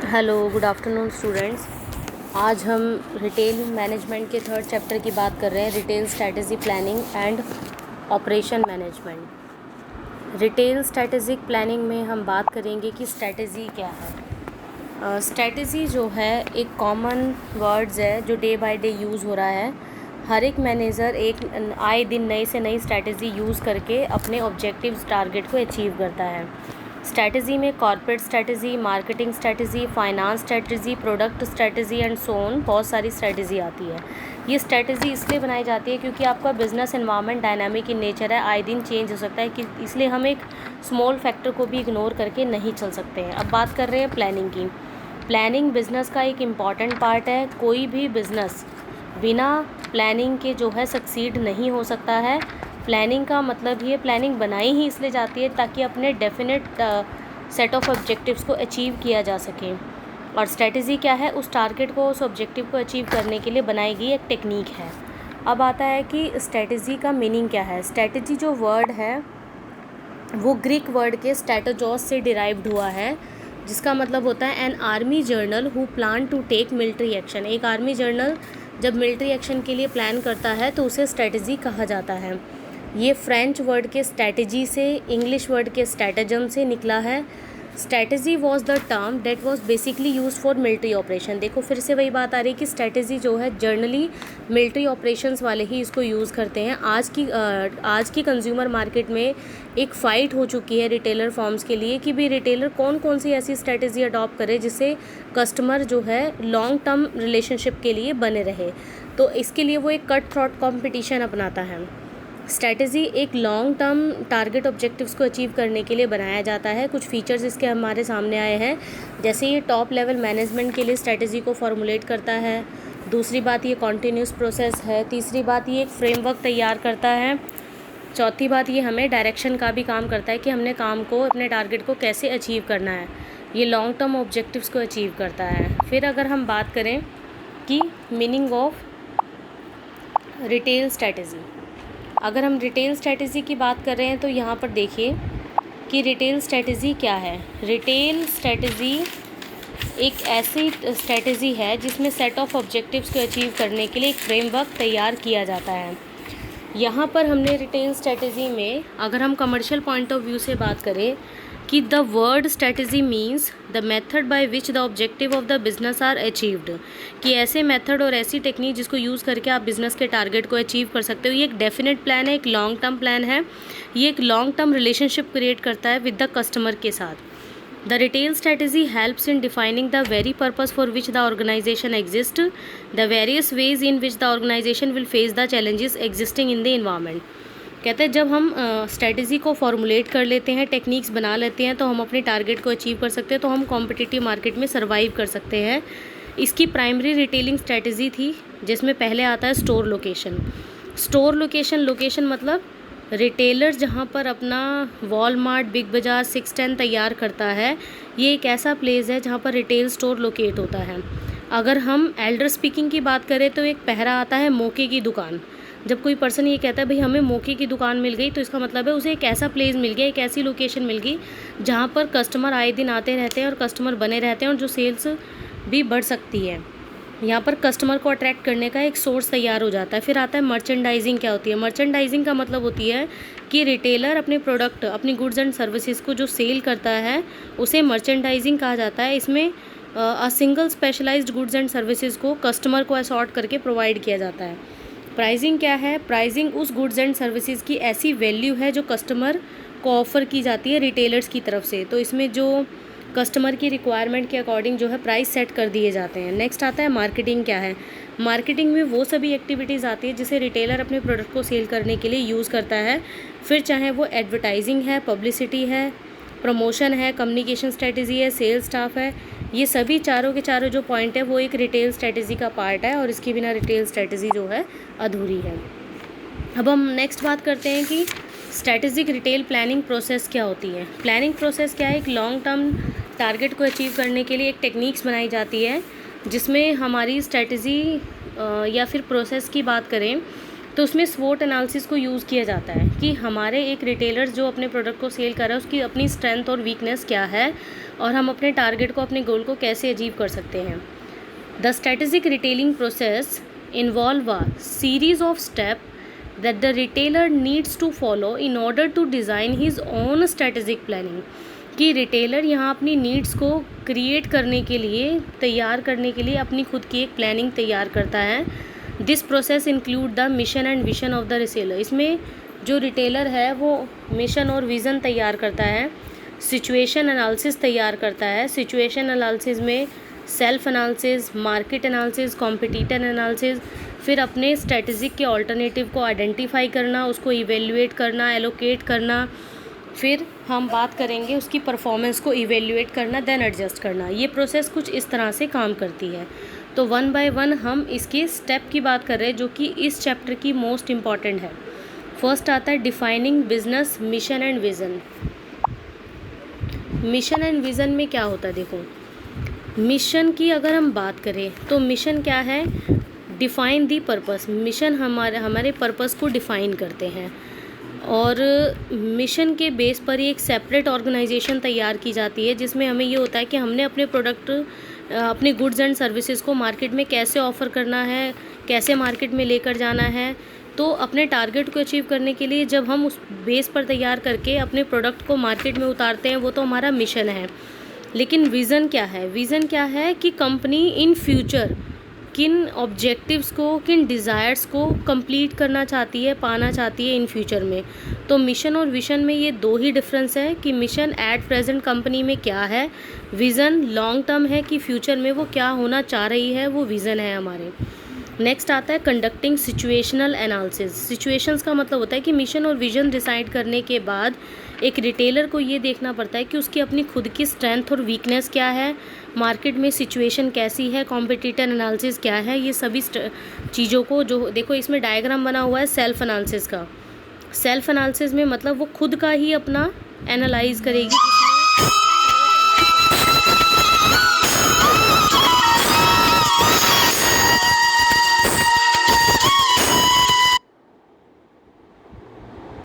Hello, good afternoon students. आज हम retail management के थर्ड चैप्टर की बात कर रहे हैं, retail strategy planning and operation management. Retail strategic planning में हम बात करेंगे कि स्ट्रैटेजी क्या है। स्ट्रैटेजी जो है एक कॉमन वर्ड्स है जो डे बाय डे यूज़ हो रहा है। हर एक मैनेजर एक आए दिन नई से नई स्ट्रैटेजी यूज़ करके अपने ऑब्जेक्टिव्स टारगेट को अचीव करता है। स्ट्रैटेजी में corporate strategy, marketing strategy, finance strategy, product strategy and so on, बहुत सारी स्ट्रैटेजी आती है। ये स्ट्रैटेजी इसलिए बनाई जाती है क्योंकि आपका business environment dynamic in nature है, आए दिन चेंज हो सकता है कि इसलिए हम एक स्मॉल फैक्टर को भी इग्नोर करके नहीं चल सकते हैं। अब बात कर रहे हैं प्लानिंग की। प्लानिंग बिज़नेस का एक इम्पॉर्टेंट पार्ट है। कोई भी बिज़नेस बिना प्लानिंग के जो है सक्सीड नहीं हो सकता है। प्लानिंग का मतलब ये प्लानिंग बनाई ही इसलिए जाती है ताकि अपने डेफिनेट सेट ऑफ ऑब्जेक्टिव्स को अचीव किया जा सके। और स्ट्रैटेजी क्या है, उस टारगेट को, उस ऑब्जेक्टिव को अचीव करने के लिए बनाई गई एक टेक्निक है। अब आता है कि स्ट्रैटेजी का मीनिंग क्या है। स्ट्रैटेजी जो वर्ड है वो ग्रीक वर्ड के स्ट्रैटेजॉस से डिराइव्ड हुआ है, जिसका मतलब होता है an army general who plan to take military action. एक आर्मी जर्नल जब मिलिट्री एक्शन के लिए प्लान करता है तो उसे स्ट्रैटेजी कहा जाता है। ये फ्रेंच वर्ड के स्ट्रैटेजी से, इंग्लिश वर्ड के स्ट्रैटेजम से निकला है। Strategy was the term debt was basically use for military operation. देखो फिर से वही बात आ रही है कि स्ट्रैटेजी जो है जर्नली मिलिट्री ऑपरेशंस वाले ही इसको यूज़ करते हैं। आज की कंज्यूमर मार्केट में एक फ़ाइट हो चुकी है रिटेलर फॉर्म्स के लिए कि भी रिटेलर कौन कौन सी ऐसी स्ट्रैटेजी अडॉप्ट करे जिससे कस्टमर जो है लॉन्ग टर्म रिलेशनशिप के लिए बने रहे। तो इसके लिए वो एक कट थ्रॉट कॉम्पिटिशन अपनाता है। स्ट्रैटेजी एक लॉन्ग टर्म टारगेट ऑब्जेक्टिव्स को अचीव करने के लिए बनाया जाता है। कुछ फीचर्स इसके हमारे सामने आए हैं, जैसे ये टॉप लेवल मैनेजमेंट के लिए स्ट्रैटेजी को फॉर्मुलेट करता है। दूसरी बात, ये कॉन्टीन्यूस प्रोसेस है। तीसरी बात, ये एक फ्रेमवर्क तैयार करता है। चौथी बात, ये हमें डायरेक्शन का भी काम करता है कि हमने काम को, अपने टारगेट को कैसे अचीव करना है। ये लॉन्ग टर्म ऑब्जेक्टिव्स को अचीव करता है। फिर अगर हम बात करें कि मीनिंग ऑफ रिटेल स्ट्रैटेजी, अगर हम रिटेल स्ट्रैटेजी की बात कर रहे हैं तो यहाँ पर देखिए कि रिटेल स्ट्रैटेजी क्या है। रिटेल स्ट्रैटेजी एक ऐसी स्ट्रैटेजी है जिसमें सेट ऑफ ऑब्जेक्टिव्स को अचीव करने के लिए एक फ्रेमवर्क तैयार किया जाता है। यहाँ पर हमने रिटेल स्ट्रैटेजी में, अगर हम कमर्शियल पॉइंट ऑफ व्यू से बात करें, कि the word strategy means the method by which the objective of the business are achieved, कि ऐसे मेथड और ऐसी टेक्निक जिसको यूज़ करके आप बिज़नेस के टारगेट को अचीव कर सकते हो। ये एक डेफिनेट प्लान है, एक लॉन्ग टर्म प्लान है। ये एक लॉन्ग टर्म रिलेशनशिप क्रिएट करता है विद द कस्टमर के साथ। The retail strategy helps in defining the very purpose for which the organisation exist, the various ways in which the organisation will face the challenges existing in the environment. कहते हैं जब हम strategy को formulate कर लेते हैं, techniques बना लेते हैं, तो हम अपने टारगेट को अचीव कर सकते हैं, तो हम कॉम्पिटिटिव मार्केट में सर्वाइव कर सकते हैं। इसकी प्राइमरी रिटेलिंग स्ट्रैटेजी थी जिसमें पहले आता है स्टोर लोकेशन। स्टोर लोकेशन मतलब रिटेलर जहाँ पर अपना वॉलमार्ट, बिग बाज़ार, 610 तैयार करता है, ये एक ऐसा प्लेस है जहाँ पर रिटेल स्टोर लोकेट होता है। अगर हम एल्डर स्पीकिंग की बात करें तो एक पहरा आता है मौके की दुकान। जब कोई पर्सन ये कहता है भाई हमें मौके की दुकान मिल गई, तो इसका मतलब है उसे एक ऐसा प्लेस मिल गया, एक ऐसी लोकेशन मिल गई जहाँ पर कस्टमर आए दिन आते रहते हैं और कस्टमर बने रहते हैं और जो सेल्स भी बढ़ सकती है। यहाँ पर कस्टमर को अट्रैक्ट करने का एक सोर्स तैयार हो जाता है। फिर आता है मर्चेंडाइजिंग। क्या होती है मर्चेंडाइजिंग? का मतलब होती है कि रिटेलर अपने प्रोडक्ट, अपनी गुड्स एंड सर्विसेज को जो सेल करता है उसे मर्चेंडाइजिंग कहा जाता है। इसमें single specialised goods and services को कस्टमर को असॉर्ट करके प्रोवाइड किया जाता है। प्राइसिंग क्या है? प्राइसिंग उस गुड्स एंड सर्विसेज की ऐसी वैल्यू है जो कस्टमर को ऑफ़र की जाती है रिटेलर्स की तरफ से। तो इसमें जो कस्टमर की रिक्वायरमेंट के अकॉर्डिंग जो है प्राइस सेट कर दिए जाते हैं। नेक्स्ट आता है मार्केटिंग। क्या है मार्केटिंग? में वो सभी एक्टिविटीज़ आती है जिसे रिटेलर अपने प्रोडक्ट को सेल करने के लिए यूज़ करता है। फिर चाहे वो एडवर्टाइजिंग है, पब्लिसिटी है, प्रमोशन है, कम्युनिकेशन स्ट्रेटजी है, सेल्स स्टाफ है, ये सभी चारों के चारों जो पॉइंट है वो एक रिटेल स्ट्रैटेजी का पार्ट है और इसके बिना रिटेल स्ट्रैटेजी जो है अधूरी है। अब हम नेक्स्ट बात करते हैं कि स्ट्रैटेजिक रिटेल प्लानिंग प्रोसेस क्या होती है। प्लानिंग प्रोसेस क्या है? एक लॉन्ग टर्म टारगेट को अचीव करने के लिए एक टेक्निक्स बनाई जाती है जिसमें हमारी स्ट्रैटेजी या फिर प्रोसेस की बात करें तो उसमें स्वोट एनालिसिस को यूज़ किया जाता है कि हमारे एक रिटेलर जो अपने प्रोडक्ट को सेल कर रहा है उसकी अपनी स्ट्रेंथ और वीकनेस क्या है और हम अपने टारगेट को, अपने गोल को कैसे अचीव कर सकते हैं। The strategic retailing process involve a series of step that the retailer needs to follow in order to design his own strategic planning, कि रिटेलर यहाँ अपनी नीड्स को क्रिएट करने के लिए, तैयार करने के लिए अपनी खुद की एक प्लानिंग तैयार करता है। This process include the mission and vision of the reseller, इसमें जो रिटेलर है वो मिशन और विज़न तैयार करता है, सिचुएशन एनालिसिस तैयार करता है। सिचुएशन एनालिसिस में self analysis, market analysis, competitor analysis, फिर अपने स्ट्रेटजिक के ऑल्टरनेटिव को आइडेंटिफाई करना, उसको इवेल्युएट करना, एलोकेट करना, फिर हम बात करेंगे उसकी परफॉर्मेंस को इवेल्युएट करना, देन एडजस्ट करना। ये प्रोसेस कुछ इस तरह से काम करती है। तो वन बाय वन हम इसके स्टेप की बात कर रहे हैं जो कि इस चैप्टर की मोस्ट इम्पॉर्टेंट है। फर्स्ट आता है defining business mission and vision. Mission and vision में क्या होता है, देखो मिशन की अगर हम बात करें तो मिशन क्या है, डिफ़ाइन दी पर्पस। मिशन हमारे पर्पस को डिफ़ाइन करते हैं और मिशन के बेस पर ही एक सेपरेट ऑर्गेनाइजेशन तैयार की जाती है जिसमें हमें ये होता है कि हमने अपने प्रोडक्ट, अपने गुड्स एंड सर्विसेज को मार्केट में कैसे ऑफ़र करना है, कैसे मार्केट में लेकर जाना है। तो अपने टारगेट को अचीव करने के लिए जब हम उस बेस पर तैयार करके अपने प्रोडक्ट को मार्केट में उतारते हैं वो तो हमारा मिशन है। लेकिन विज़न क्या है, विज़न क्या है कि कंपनी इन फ्यूचर किन ऑब्जेक्टिव्स को, किन डिज़ायर्स को कंप्लीट करना चाहती है, पाना चाहती है इन फ्यूचर में। तो मिशन और विज़न में ये दो ही डिफरेंस है कि मिशन एट प्रेजेंट कंपनी में क्या है, विज़न लॉन्ग टर्म है कि फ्यूचर में वो क्या होना चाह रही है, वो विज़न है हमारे। नेक्स्ट आता है कंडक्टिंग सिचुएशनल एनालिसिस। सिचुएशंस का मतलब होता है कि मिशन और विज़न डिसाइड करने के बाद एक रिटेलर को ये देखना पड़ता है कि उसकी अपनी खुद की स्ट्रेंथ और वीकनेस क्या है, मार्केट में सिचुएशन कैसी है, कॉम्पिटिटर एनालिसिस क्या है। ये सभी चीज़ों को, जो देखो इसमें डायग्राम बना हुआ है सेल्फ एनालिसिस का। सेल्फ एनालिसिस में मतलब वो खुद का ही अपना एनालाइज करेगी, जिसमें